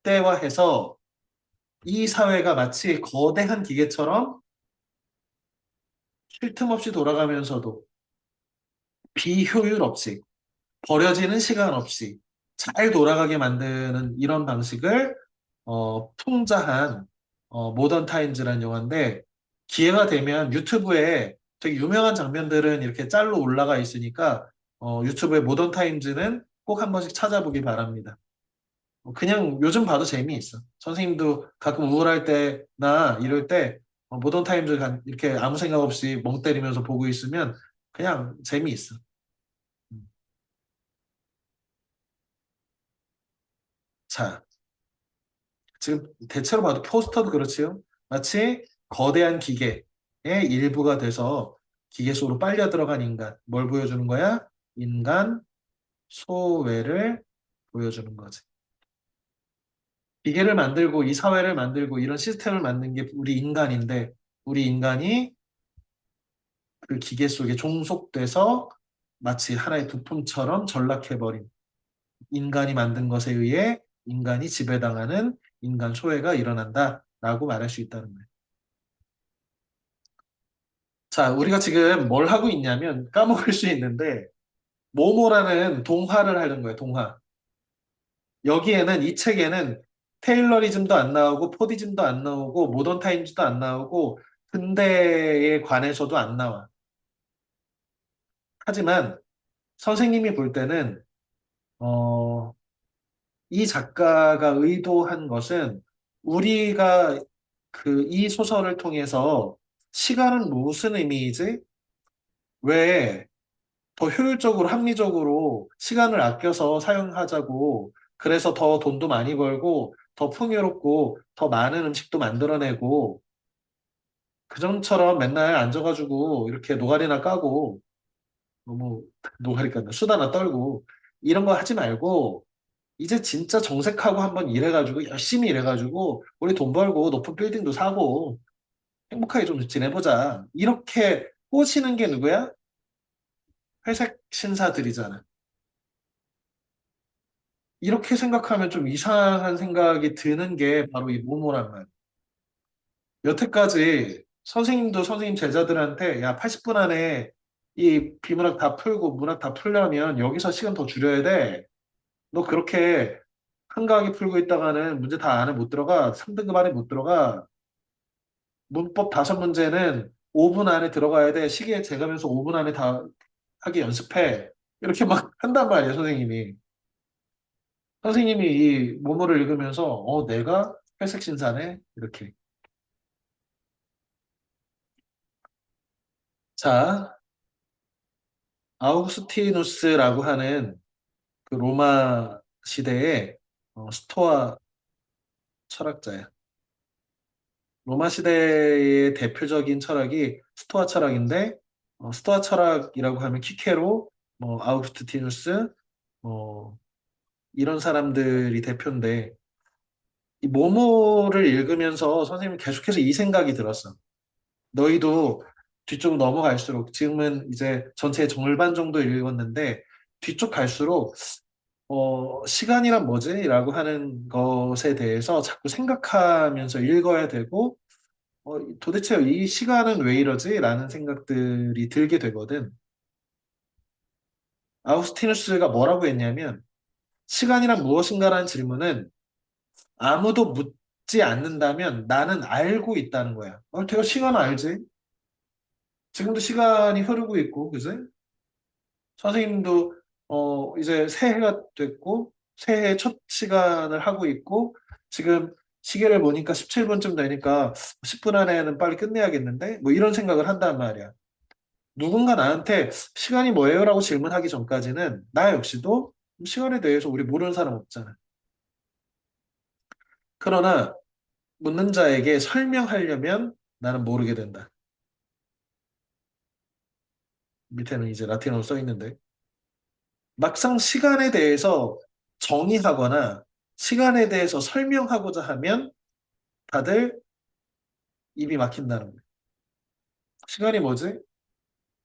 극대화해서 이 사회가 마치 거대한 기계처럼 쉴 틈 없이 돌아가면서도 비효율 없이 버려지는 시간 없이 잘 돌아가게 만드는 이런 방식을 풍자한 모던 타임즈라는 영화인데 기회가 되면 유튜브에 되게 유명한 장면들은 이렇게 짤로 올라가 있으니까 유튜브에 모던 타임즈는 꼭 한 번씩 찾아보기 바랍니다. 그냥 요즘 봐도 재미있어. 선생님도 가끔 우울할 때나 이럴 때 모던 타임즈 이렇게 아무 생각 없이 멍 때리면서 보고 있으면 그냥 재미있어. 음. 자, 지금 대체로 봐도 포스터도 그렇지요. 마치 거대한 기계의 일부가 돼서 기계 속으로 빨려 들어간 인간. 뭘 보여주는 거야? 인간 소외를 보여주는 거지. 기계를 만들고 이 사회를 만들고 이런 시스템을 만든 게 우리 인간인데 우리 인간이 그 기계 속에 종속돼서 마치 하나의 부품처럼 전락해버린 인간이 만든 것에 의해 인간이 지배당하는 인간 소외가 일어난다라고 말할 수 있다는 거예요. 자, 우리가 지금 뭘 하고 있냐면 까먹을 수 있는데 모모라는 동화를 하는 거예요, 동화. 여기에는 이 책에는 테일러리즘도 안 나오고 포디즘도 안 나오고 모던 타임즈도 안 나오고 근대에 관해서도 안 나와. 하지만 선생님이 볼 때는 어, 이 작가가 의도한 것은 우리가 이 소설을 통해서 시간은 무슨 의미이지? 왜 더 효율적으로 합리적으로 시간을 아껴서 사용하자고 그래서 더 돈도 많이 벌고 더 풍요롭고 더 많은 음식도 만들어내고 그전처럼 맨날 앉아가지고 이렇게 노가리나 까고 너무 노가리 깐다 수다나 떨고 이런 거 하지 말고 이제 진짜 정색하고 한번 일해가지고 열심히 일해가지고 우리 돈 벌고 높은 빌딩도 사고 행복하게 좀 지내보자 이렇게 꼬시는 게 누구야? 회색 신사들이잖아. 이렇게 생각하면 좀 이상한 생각이 드는 게 바로 이 모모란 말. 여태까지 선생님도 선생님 제자들한테 야 80분 안에 이 비문학 다 풀고 문학 다 풀려면 여기서 시간 더 줄여야 돼. 너 그렇게 한가하게 풀고 있다가는 문제 다 안에 못 들어가. 3등급 안에 못 들어가. 문법 5문제는 5분 안에 들어가야 돼. 시계 재가면서 5분 안에 다 하기 연습해. 이렇게 막 한단 말이에요, 선생님이. 선생님이 이 모모를 읽으면서 내가 회색 신사네 이렇게. 자, 아우구스티누스라고 하는 그 로마 시대의 스토아 철학자야. 로마 시대의 대표적인 철학이 스토아 철학인데 스토아 철학이라고 하면 키케로, 뭐 아우구스티누스, 뭐 이런 사람들이 대표인데 이 모모를 읽으면서 선생님 계속해서 이 생각이 들었어. 너희도 뒤쪽 넘어갈수록 지금은 이제 전체의 절반 정도 읽었는데 뒤쪽 갈수록 시간이란 뭐지? 라고 하는 것에 대해서 자꾸 생각하면서 읽어야 되고 도대체 이 시간은 왜 이러지? 라는 생각들이 들게 되거든. 아우스티누스가 뭐라고 했냐면 시간이란 무엇인가라는 질문은 아무도 묻지 않는다면 나는 알고 있다는 거야. 내가 시간 알지? 지금도 시간이 흐르고 있고, 그지? 선생님도 이제 새해가 됐고 새해 첫 시간을 하고 있고 지금 시계를 보니까 17분쯤 되니까 10분 안에는 빨리 끝내야겠는데 뭐 이런 생각을 한단 말이야. 누군가 나한테 시간이 뭐예요? 라고 질문하기 전까지는 나 역시도 시간에 대해서 우리 모르는 사람 없잖아. 그러나 묻는 자에게 설명하려면 나는 모르게 된다. 밑에는 이제 라틴어로 써 있는데 막상 시간에 대해서 정의하거나 시간에 대해서 설명하고자 하면 다들 입이 막힌다는 거예요. 시간이 뭐지?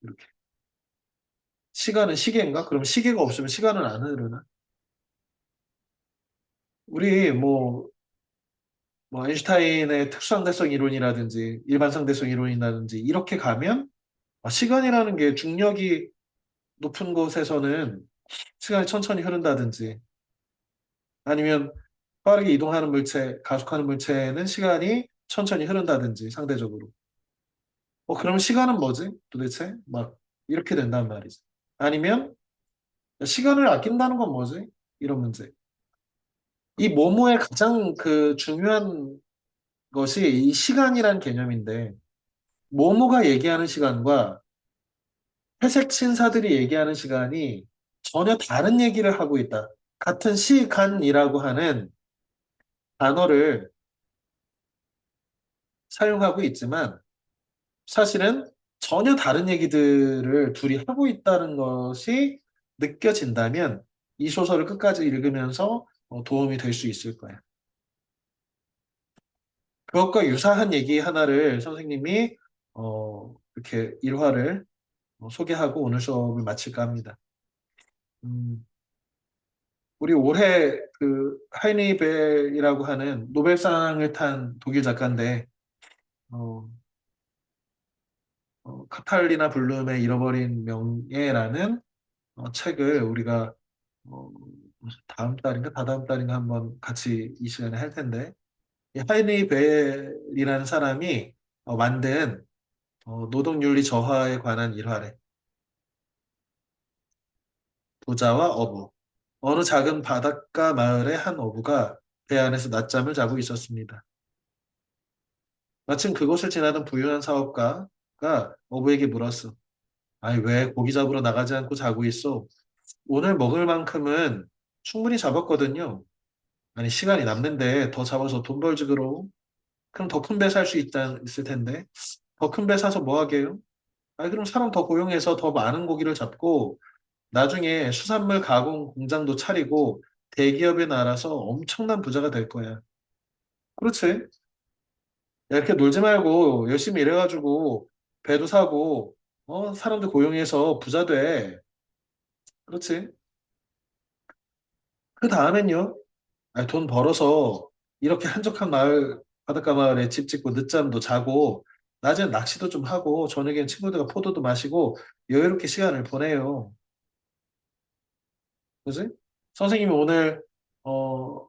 이렇게. 시간은 시계인가? 그럼 시계가 없으면 시간은 안 흐르나? 우리 뭐 아인슈타인의 특수상대성 이론이라든지 일반상대성 이론이라든지 이렇게 가면 시간이라는 게 중력이 높은 곳에서는 시간이 천천히 흐른다든지 아니면 빠르게 이동하는 물체, 가속하는 물체는 시간이 천천히 흐른다든지 상대적으로. 그럼 시간은 뭐지? 도대체? 막 이렇게 된단 말이지. 아니면 시간을 아낀다는 건 뭐지? 이런 문제. 이 모모의 가장 그 중요한 것이 이 시간이란 개념인데 모모가 얘기하는 시간과 회색 신사들이 얘기하는 시간이 전혀 다른 얘기를 하고 있다. 같은 시간이라고 하는 단어를 사용하고 있지만 사실은 전혀 다른 얘기들을 둘이 하고 있다는 것이 느껴진다면 이 소설을 끝까지 읽으면서 도움이 될 수 있을 거야. 그것과 유사한 얘기 하나를 선생님이 이렇게 일화를 소개하고 오늘 수업을 마칠까 합니다. 음, 우리 올해 그 하이니 벨이라고 하는 노벨상을 탄 독일 작가인데 어, 카탈리나 블룸의 잃어버린 명예라는 책을 우리가 어, 다음 달인가 다다음 달인가 한번 같이 이 시간에 할 텐데 이 하이니 벨이라는 사람이 만든 노동윤리 저하에 관한 일화래. 부자와 어부. 어느 작은 바닷가 마을의 한 어부가 배 안에서 낮잠을 자고 있었습니다. 마침 그곳을 지나던 부유한 사업가가 어부에게 물었어. 아니, 왜 고기 잡으러 나가지 않고 자고 있어? 오늘 먹을 만큼은 충분히 잡았거든요. 아니, 시간이 남는데 더 잡아서 돈 벌지 그럼. 그럼 더 큰 배 살 수 있을 텐데. 더 큰 배 사서 뭐 하게요? 아니, 그럼 사람 더 고용해서 더 많은 고기를 잡고 나중에 수산물 가공 공장도 차리고 대기업에 나라서 엄청난 부자가 될 거야. 그렇지? 야, 이렇게 놀지 말고 열심히 일해가지고 배도 사고 사람들 고용해서 부자 돼. 그렇지? 그 다음엔요. 아니, 돈 벌어서 이렇게 한적한 마을 바닷가 마을에 집 짓고 늦잠도 자고 낮엔 낚시도 좀 하고 저녁엔 친구들과 포도도 마시고 여유롭게 시간을 보내요. 그지? 선생님이 오늘 어,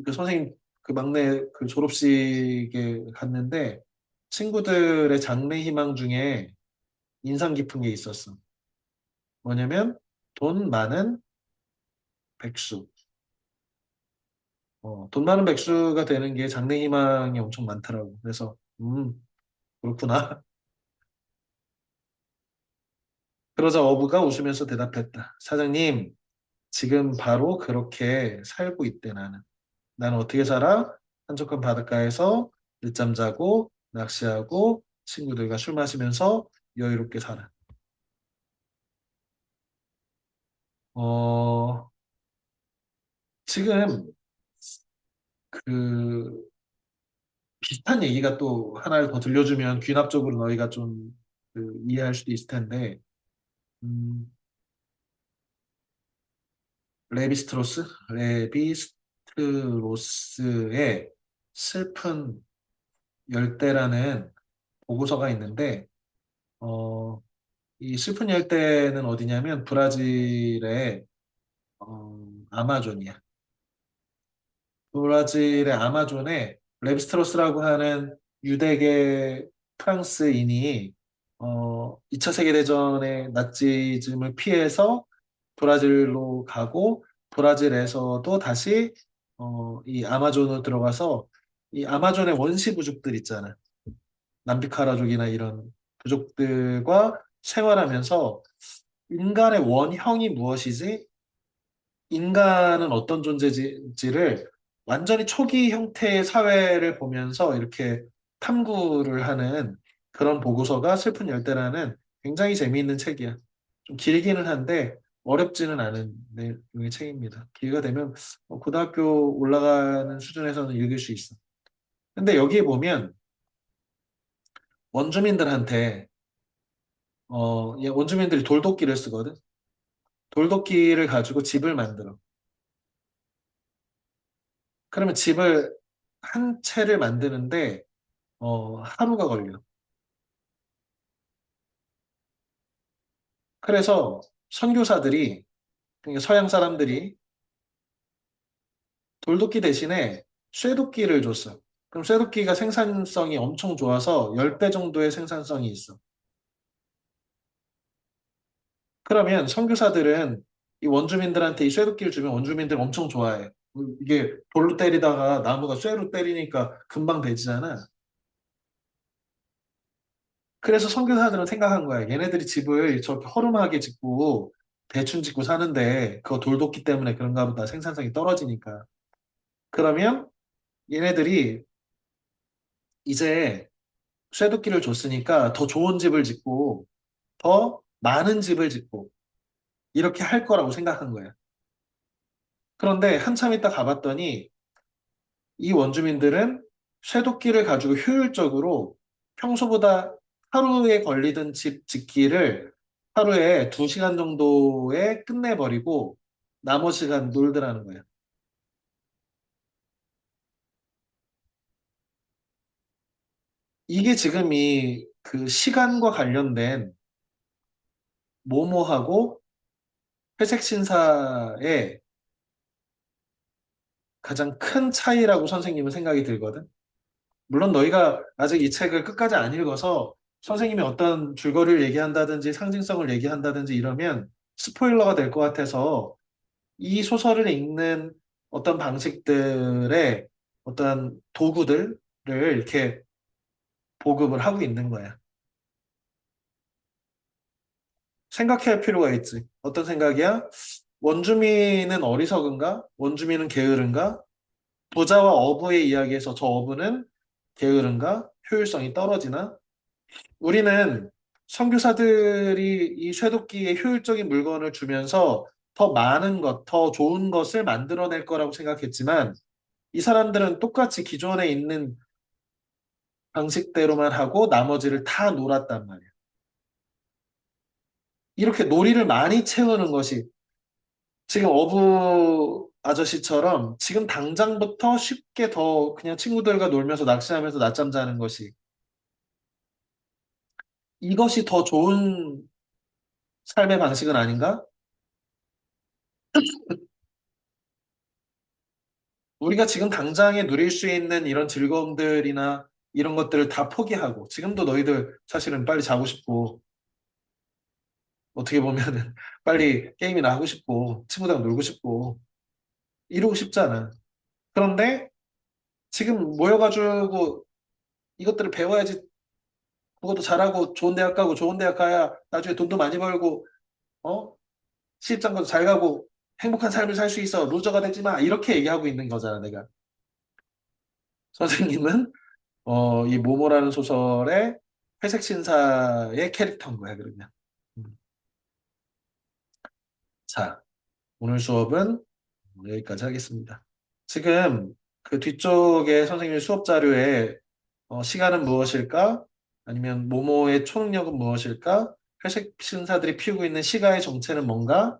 그 선생님 그 막내 그 졸업식에 갔는데 친구들의 장래 희망 중에 인상 깊은 게 있었어. 뭐냐면 돈 많은 백수. 돈 많은 백수가 되는 게 장래 희망이 엄청 많더라고. 그래서 그렇구나. 그러자 어부가 웃으면서 대답했다. 사장님, 지금 바로 그렇게 살고 있대 나는. 나는 어떻게 살아? 한적한 바닷가에서 늦잠 자고 낚시하고 친구들과 술 마시면서 여유롭게 살아. 어, 지금 그 비슷한 얘기가 또 하나를 더 들려주면 귀납적으로 너희가 좀그 이해할 수도 있을 텐데, 음, 레비스트로스? 레비스트로스의 슬픈 열대라는 보고서가 있는데, 어, 이 슬픈 열대는 어디냐면 브라질의 아마존이야. 브라질의 아마존에 레비스트로스라고 하는 유대계 프랑스인이 2차 세계대전의 나치즘을 피해서 브라질로 가고 브라질에서도 다시 이 아마존으로 들어가서 이 아마존의 원시 부족들 있잖아. 남비카라족이나 이런 부족들과 생활하면서 인간의 원형이 무엇이지? 인간은 어떤 존재지를 완전히 초기 형태의 사회를 보면서 이렇게 탐구를 하는 그런 보고서가 슬픈 열대라는 굉장히 재미있는 책이야. 좀 길기는 한데 어렵지는 않은 내용의 책입니다. 기회가 되면 고등학교 올라가는 수준에서는 읽을 수 있어. 근데 여기에 보면 원주민들한테 원주민들이 돌도끼를 쓰거든. 돌도끼를 가지고 집을 만들어. 그러면 집을 한 채를 만드는데 하루가 걸려. 그래서 선교사들이 그러니까 서양 사람들이 돌도끼 대신에 쇠도끼를 줬어. 그럼 쇠도끼가 생산성이 엄청 좋아서 10배 정도의 생산성이 있어. 그러면 선교사들은 이 원주민들한테 이 쇠도끼를 주면 원주민들 엄청 좋아해. 이게 돌로 때리다가 나무가 쇠로 때리니까 금방 되지잖아. 그래서 선교사들은 생각한 거야. 얘네들이 집을 저렇게 허름하게 짓고 대충 짓고 사는데 그거 돌도끼 때문에 그런가 보다 생산성이 떨어지니까. 그러면 얘네들이 이제 쇠도끼를 줬으니까 더 좋은 집을 짓고 더 많은 집을 짓고 이렇게 할 거라고 생각한 거야. 그런데 한참 있다 가봤더니 이 원주민들은 쇠도끼를 가지고 효율적으로 평소보다 하루에 걸리던 집 짓기를 하루에 2시간 정도에 끝내버리고 나머지 시간 놀더라는 거예요. 이게 지금 이 그 시간과 관련된 모모하고 회색 신사의 가장 큰 차이라고 선생님은 생각이 들거든. 물론 너희가 아직 이 책을 끝까지 안 읽어서 선생님이 어떤 줄거리를 얘기한다든지 상징성을 얘기한다든지 이러면 스포일러가 될 것 같아서 이 소설을 읽는 어떤 방식들의 어떤 도구들을 이렇게 보급을 하고 있는 거야. 생각해야 할 필요가 있지. 어떤 생각이야? 원주민은 어리석은가? 원주민은 게으른가? 부자와 어부의 이야기에서 저 어부는 게으른가? 효율성이 떨어지나? 우리는 선교사들이 이 쇠도끼에 효율적인 물건을 주면서 더 많은 것, 더 좋은 것을 만들어낼 거라고 생각했지만 이 사람들은 똑같이 기존에 있는 방식대로만 하고 나머지를 다 놀았단 말이야. 이렇게 놀이를 많이 채우는 것이 지금 어부 아저씨처럼 지금 당장부터 쉽게 더 그냥 친구들과 놀면서 낚시하면서 낮잠 자는 것이 이것이 더 좋은 삶의 방식은 아닌가? 우리가 지금 당장에 누릴 수 있는 이런 즐거움들이나 이런 것들을 다 포기하고 지금도 너희들 사실은 빨리 자고 싶고 어떻게 보면은 빨리 게임이나 하고 싶고 친구들하고 놀고 싶고 이러고 싶잖아. 그런데 지금 모여가지고 이것들을 배워야지 그것도 잘하고 좋은 대학 가고 좋은 대학 가야 나중에 돈도 많이 벌고 어? 시집장가도 잘 가고 행복한 삶을 살 수 있어. 루저가 되지 마. 이렇게 얘기하고 있는 거잖아, 내가. 선생님은 이 모모라는 소설의 회색 신사의 캐릭터인 거야, 그러면. 음. 자, 오늘 수업은 여기까지 하겠습니다. 지금 그 뒤쪽에 선생님 수업 자료에 시간은 무엇일까? 아니면 모모의 초능력은 무엇일까? 회색 신사들이 피우고 있는 시가의 정체는 뭔가?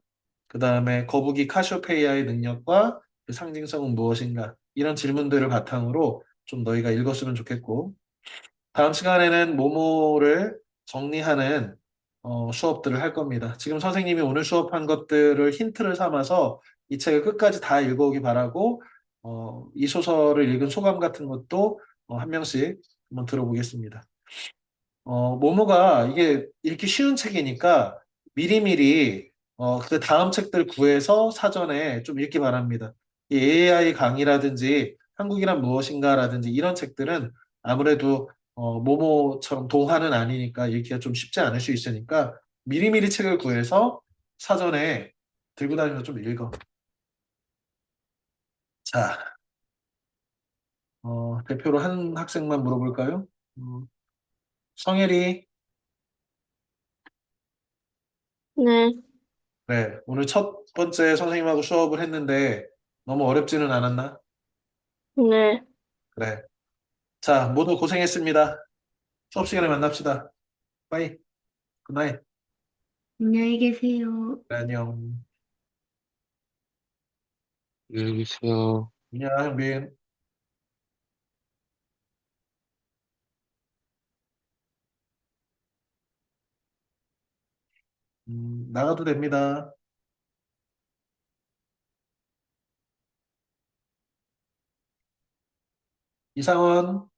그 다음에 거북이 카시오페이아의 능력과 그 상징성은 무엇인가? 이런 질문들을 바탕으로 좀 너희가 읽었으면 좋겠고, 다음 시간에는 모모를 정리하는 수업들을 할 겁니다. 지금 선생님이 오늘 수업한 것들을 힌트를 삼아서 이 책을 끝까지 다 읽어오기 바라고 이 소설을 읽은 소감 같은 것도 한 명씩 한번 들어보겠습니다. 모모가 이게 읽기 쉬운 책이니까 미리미리 그 다음 책들 구해서 사전에 좀 읽기 바랍니다. 이 AI 강의라든지 한국이란 무엇인가라든지 이런 책들은 아무래도 모모처럼 동화는 아니니까 읽기가 좀 쉽지 않을 수 있으니까 미리미리 책을 구해서 사전에 들고 다니면서 좀 읽어. 자, 대표로 한 학생만 물어볼까요? 성혜리, 네, 네, 오늘 첫 번째 선생님하고 수업을 했는데 너무 어렵지는 않았나? 네. 그래. 자, 모두 고생했습니다. 수업 시간에 만납시다. 빠이. 굿나잇. 안녕히 계세요. 그래, 안녕. 안녕히 계세요. 안녕, 형빈. 나가도 됩니다. 이상원.